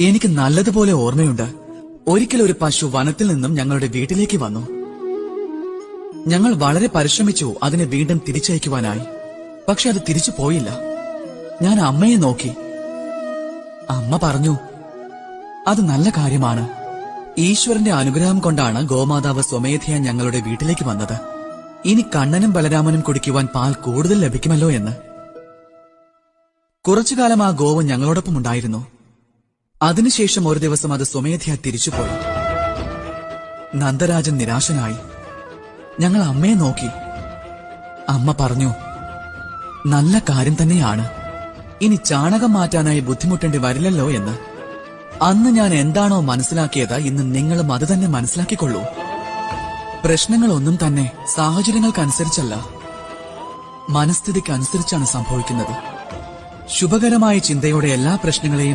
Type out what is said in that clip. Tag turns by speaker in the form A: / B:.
A: എനിക്ക് നല്ലതുപോലെ ഓർമ്മയുണ്ട്. ഒരിക്കൽ ഒരു പശു വനത്തിൽ നിന്നും ഞങ്ങളുടെ വീട്ടിലേക്ക് വന്നു. ഞങ്ങൾ വളരെ പരിശ്രമിച്ചു അതിനെ വീണ്ടും തിരിച്ചയക്കുവാനായി. പക്ഷെ അത് തിരിച്ചു പോയില്ല. ഞാൻ അമ്മയെ നോക്കി. അമ്മ പറഞ്ഞു, അത് നല്ല കാര്യമാണ്. ഈശ്വരന്റെ അനുഗ്രഹം കൊണ്ടാണ് ഗോമാതാവ് സ്വമേധയാ ഞങ്ങളുടെ വീട്ടിലേക്ക് വന്നത്. ഇനി കണ്ണനും ബലരാമനും കുടിക്കുവാൻ പാൽ കൂടുതൽ ലഭിക്കുമല്ലോ എന്ന്. കുറച്ചുകാലം ആ ഗോവ് ഞങ്ങളോടൊപ്പം ഉണ്ടായിരുന്നു. അതിനുശേഷം ഒരു ദിവസം അത് സ്വമേധയാ തിരിച്ചുപോയി. നന്ദരാജൻ നിരാശനായി. ഞങ്ങൾ അമ്മയെ നോക്കി. അമ്മ പറഞ്ഞു, നല്ല കാര്യം തന്നെയാണ്. ഇനി ചാണകം മാറ്റാനായി ബുദ്ധിമുട്ടേണ്ടി വരില്ലല്ലോ എന്ന്. അന്ന് ഞാൻ എന്താണോ മനസ്സിലാക്കിയത്, ഇന്ന് നിങ്ങളും അത് തന്നെ മനസ്സിലാക്കിക്കൊള്ളൂ. പ്രശ്നങ്ങളൊന്നും തന്നെ സാഹചര്യങ്ങൾക്കനുസരിച്ചല്ല, മനസ്ഥിതിക്കനുസരിച്ചാണ് സംഭവിക്കുന്നത്. ശുഭകരമായ ചിന്തയോടെ എല്ലാ പ്രശ്നങ്ങളെയും